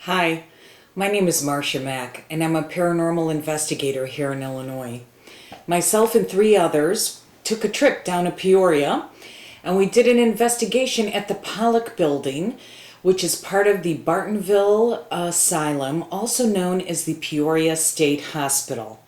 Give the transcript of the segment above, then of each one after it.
Hi, my name is Marcia Mack, and I'm a paranormal investigator here in Illinois. Myself and 3 others took a trip down to Peoria, and we did an investigation at the Pollak building, which is part of the Bartonville Asylum, also known as the Peoria State Hospital.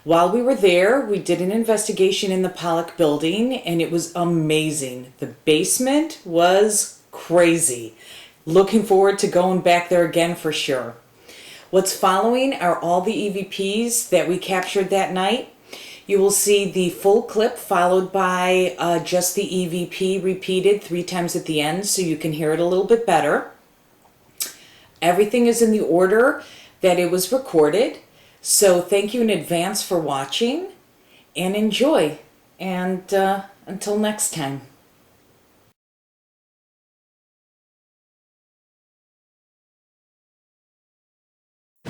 While we were there, we did an investigation in the Pollak building, and it was amazing. The basement was crazy. Looking forward to going back there again for sure. What's following are all the EVPs that we captured that night. You will see the full clip followed by just the EVP repeated 3 times at the end so you can hear it a little bit better. Everything is in the order that it was recorded. So thank you in advance for watching and enjoy. And until next time.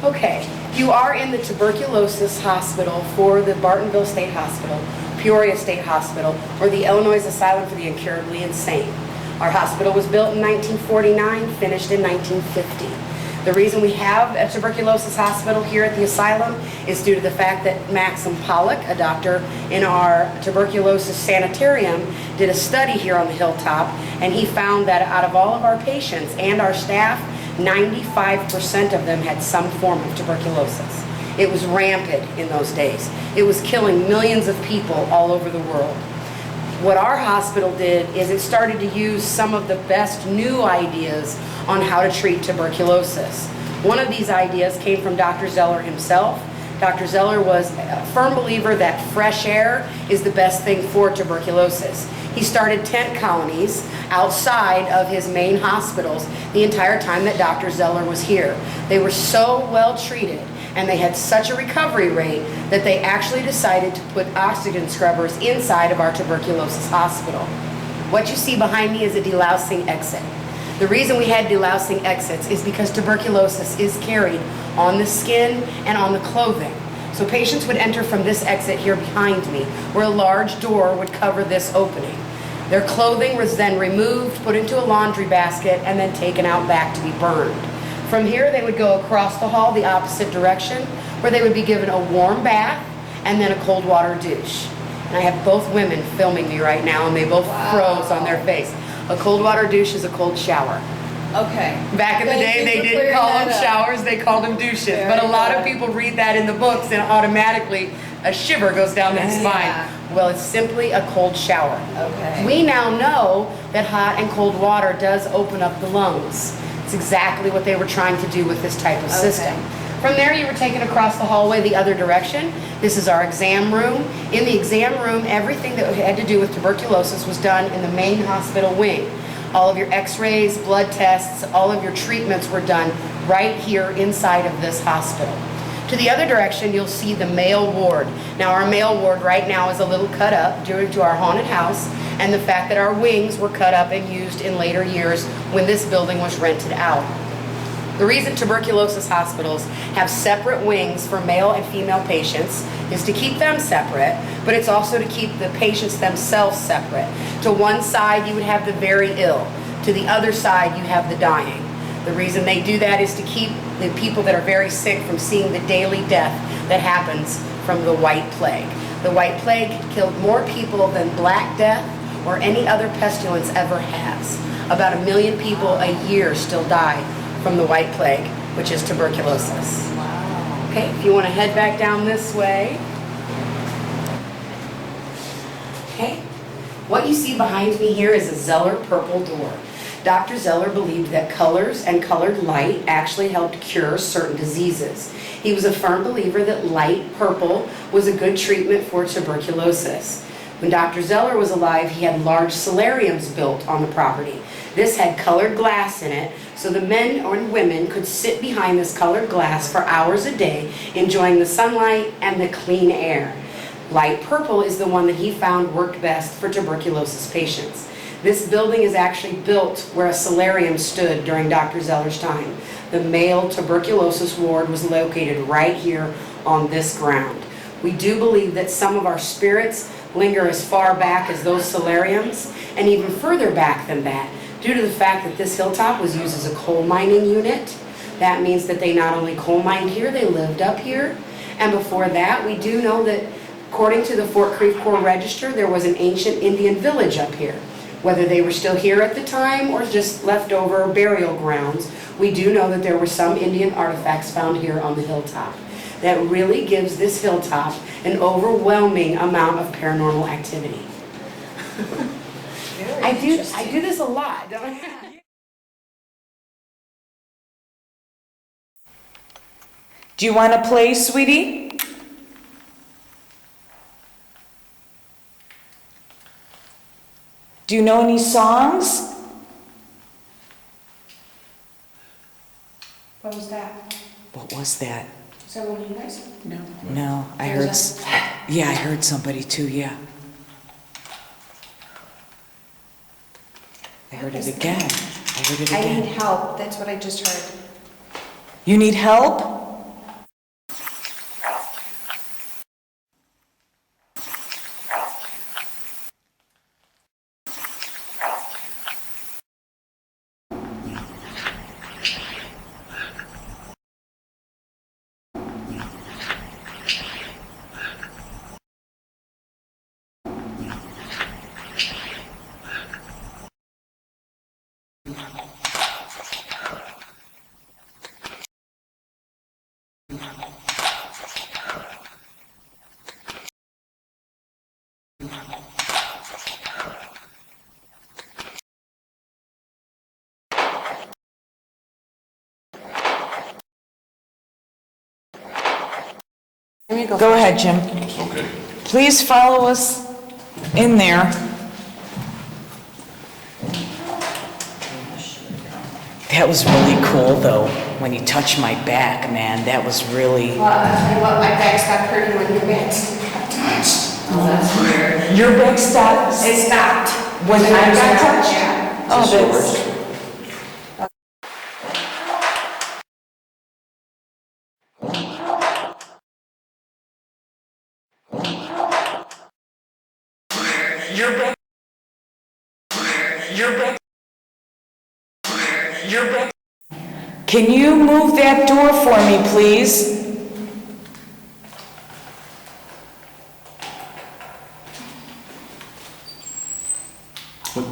Okay, you are in the tuberculosis hospital for the Bartonville State Hospital, Peoria State Hospital, or the Illinois Asylum for the Incurably Insane. Our hospital was built in 1949, finished in 1950. The reason we have a tuberculosis hospital here at the asylum is due to the fact that Maxim Pollak, a doctor in our tuberculosis sanitarium, did a study here on the hilltop, and he found that out of all of our patients and our staff, 95% of them had some form of tuberculosis. It was rampant in those days. It was killing millions of people all over the world. What our hospital did is it started to use some of the best new ideas on how to treat tuberculosis. One of these ideas came from Dr. Zeller himself. Dr. Zeller was a firm believer that fresh air is the best thing for tuberculosis. He started tent colonies outside of his main hospitals the entire time that Dr. Zeller was here. They were so well treated and they had such a recovery rate that they actually decided to put oxygen scrubbers inside of our tuberculosis hospital. What you see behind me is a delousing exit. The reason we had delousing exits is because tuberculosis is carried on the skin and on the clothing. So patients would enter from this exit here behind me, where a large door would cover this opening. Their clothing was then removed, put into a laundry basket, and then taken out back to be burned. From here, they would go across the hall the opposite direction, where they would be given a warm bath and then a cold water douche. And I have both women filming me right now, and they both froze on their face. A cold water douche is a cold shower. Okay. Back in the day, they didn't call them showers, they called them douches. But a lot of people read that in the books and automatically a shiver goes down their spine. Well, it's simply a cold shower. Okay. We now know that hot and cold water does open up the lungs. It's exactly what they were trying to do with this type of system. From there, you were taken across the hallway the other direction. This is our exam room. In the exam room, everything that had to do with tuberculosis was done in the main hospital wing. All of your x-rays, blood tests, all of your treatments were done right here inside of this hospital. To the other direction, you'll see the male ward. Now, our male ward right now is a little cut up due to our haunted house and the fact that our wings were cut up and used in later years when this building was rented out. The reason tuberculosis hospitals have separate wings for male and female patients is to keep them separate, but it's also to keep the patients themselves separate. To one side, you would have the very ill. To the other side, you have the dying. The reason they do that is to keep the people that are very sick from seeing the daily death that happens from the White Plague. The White Plague killed more people than Black Death or any other pestilence ever has. About 1 million people a year still die from the White Plague, which is tuberculosis. Wow. Okay, if you want to head back down this way. Okay, what you see behind me here is a Zeller purple door. Dr. Zeller believed that colors and colored light actually helped cure certain diseases. He was a firm believer that light purple was a good treatment for tuberculosis. When Dr. Zeller was alive, he had large solariums built on the property. This had colored glass in it, so the men and women could sit behind this colored glass for hours a day, enjoying the sunlight and the clean air. Light purple is the one that he found worked best for tuberculosis patients. This building is actually built where a solarium stood during Dr. Zeller's time. The male tuberculosis ward was located right here on this ground. We do believe that some of our spirits linger as far back as those solariums, and even further back than that, due to the fact that this hilltop was used as a coal mining unit. That means that they not only coal mined here, they lived up here. And before that, we do know that according to the Fort Creve Coeur Register, there was an ancient Indian village up here. Whether they were still here at the time or just leftover burial grounds, we do know that there were some Indian artifacts found here on the hilltop. That really gives this hilltop an overwhelming amount of paranormal activity. I do this a lot, don't I? Do you want to play, sweetie? Do you know any songs? What was that? What was that? Is that one of you guys? No. No, I heard, yeah, I heard somebody too, yeah. I heard it again. I heard it I again. need help, that's what I just heard. You need help? Go ahead, Jim. Okay. Please follow us in there. That was really cool, though, when you touched my back, man. That was really... Well, I'll tell you what, my back stopped hurting when your back got touched. Oh, that's weird. Your back stopped? It stopped. When I got touched? Yeah. Oh, that's... Your back... Your back... Your back... Can you move that door for me, please?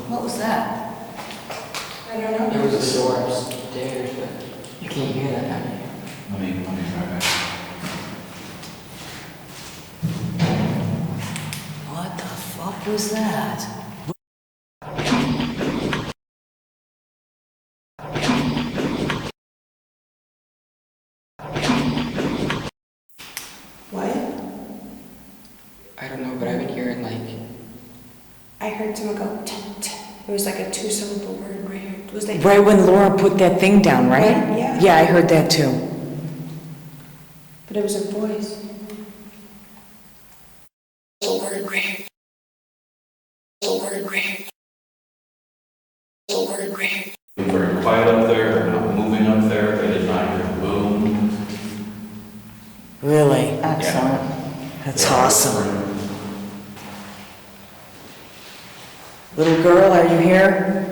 What was that? I don't know. There was a door upstairs, but you can't hear that down here. Let me try that. What the fuck was that? What? I don't know, but I've been hearing like, I heard someone go, t. It was like a two-syllable word right here. It was like... Right when Laura put that thing down, right? Right, yeah. Yeah, I heard that too. But it was a voice. Very quiet up there, they're not moving up there, they did not hear a boom. Really? excellent. That's awesome. Little girl, are you here?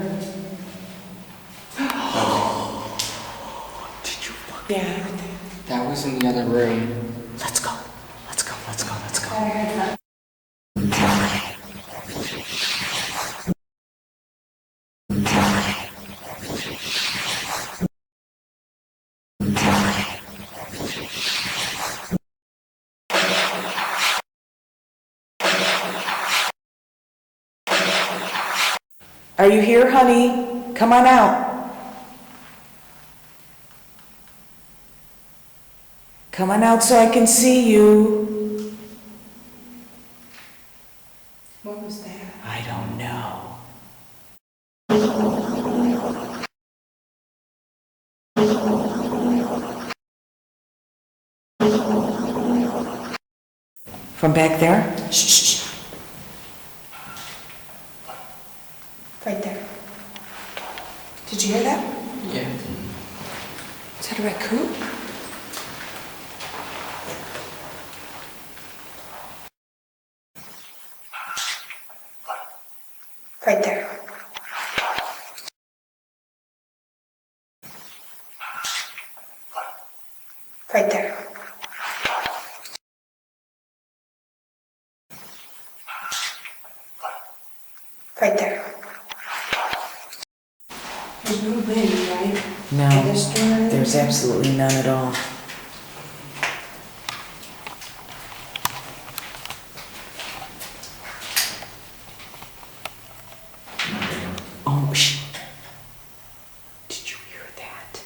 Yeah, I heard that. That was in the other room. Let's go. Let's go. Let's go. Let's go. I heard that. Are you here, honey? Come on out. Come on out so I can see you. What was that? I don't know. From back there? Shh. Right there. Did you hear that? Yeah. Is that a raccoon? Right there. Right there. Right there. There's no wind, right? No, In this door? there's absolutely none at all. Oh, shh. Did you hear that?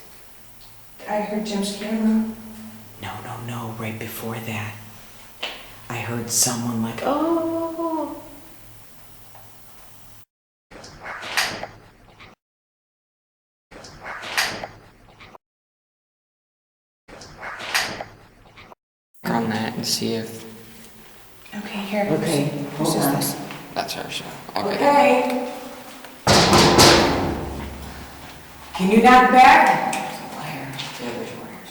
I heard Jim's camera. No, right before that. I heard someone like, oh. On that and see if Okay, here. Okay, Whose hold is on. this? that's our show. Okay. Okay. Can you knock back? Wire. Yeah, which wires?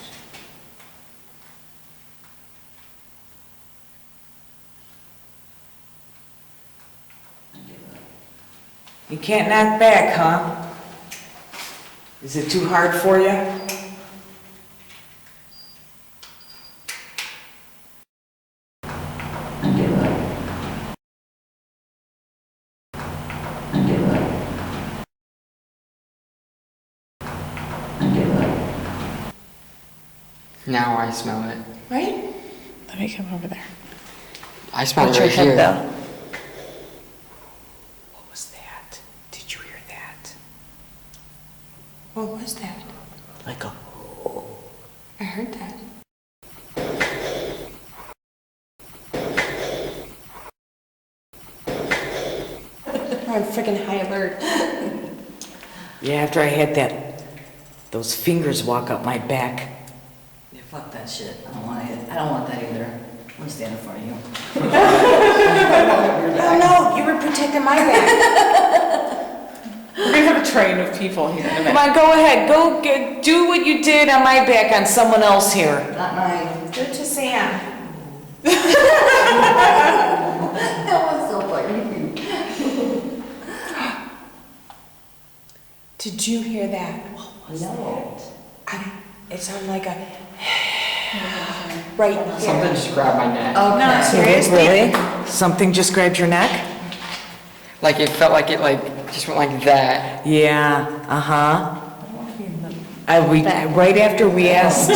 You can't knock back, huh? Is it too hard for you? Now I smell it. Right? Let me come over there. I smell Put it your right head here. down. What was that? Did you hear that? What was that? Like a, I heard that. I'm on freaking high alert. yeah, after I had those fingers walk up my back. Yeah, fuck that shit. I don't want it. I don't want that either. I'm gonna stand in front of you. Oh no, you were protecting my back. We're gonna have a train of people here in a Come minute. on, go ahead, do what you did on my back on someone else here. Not mine. Good to Sam. That was so funny. Did you hear that? No. It sounded like a right here. Something just grabbed my neck. Okay. Seriously? Really? Something just grabbed your neck? Like it felt like it just went like that. Yeah, uh-huh. Right after we asked,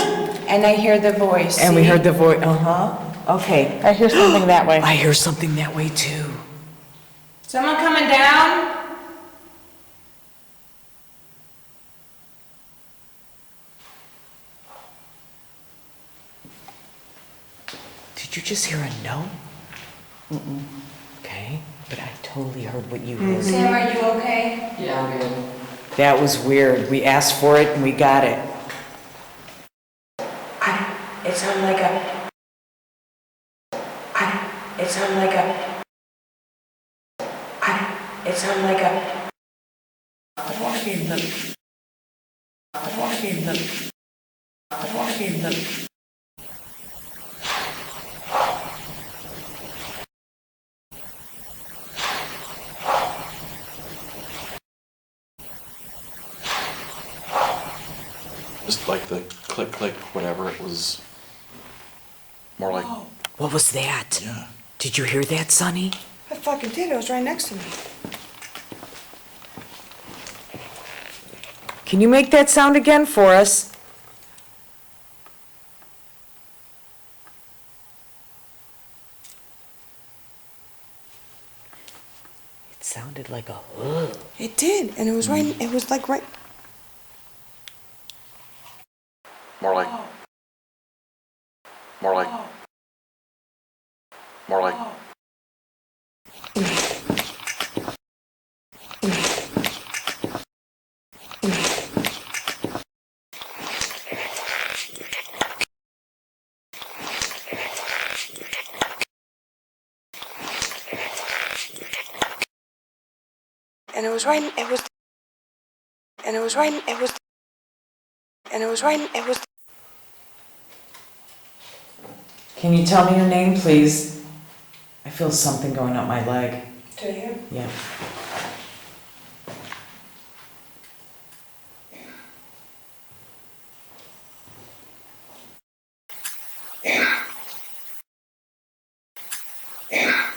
And I hear the voice. and we see? heard the voice, uh-huh, okay. I hear something that way. I hear something that way too. Someone coming down? Did you just hear a no? Okay, but I totally heard what you heard. Sam, are you okay? Yeah, I'm good. That was weird. We asked for it and we got it. It sounded like a. It sounded like a. It sounded like a. Just like the click, click, whatever, it was more like, What was that? yeah. Did you hear that, Sonny? I fucking did. It was right next to me. Can you make that sound again for us? It sounded like a ugh. It did, and it was right. It was like right. More like, more like, more like, And it was right. It was. And it was right. It was. And it was right. It was. Can you tell me your name, please? I feel something going up my leg. Do you? Yeah. Okay.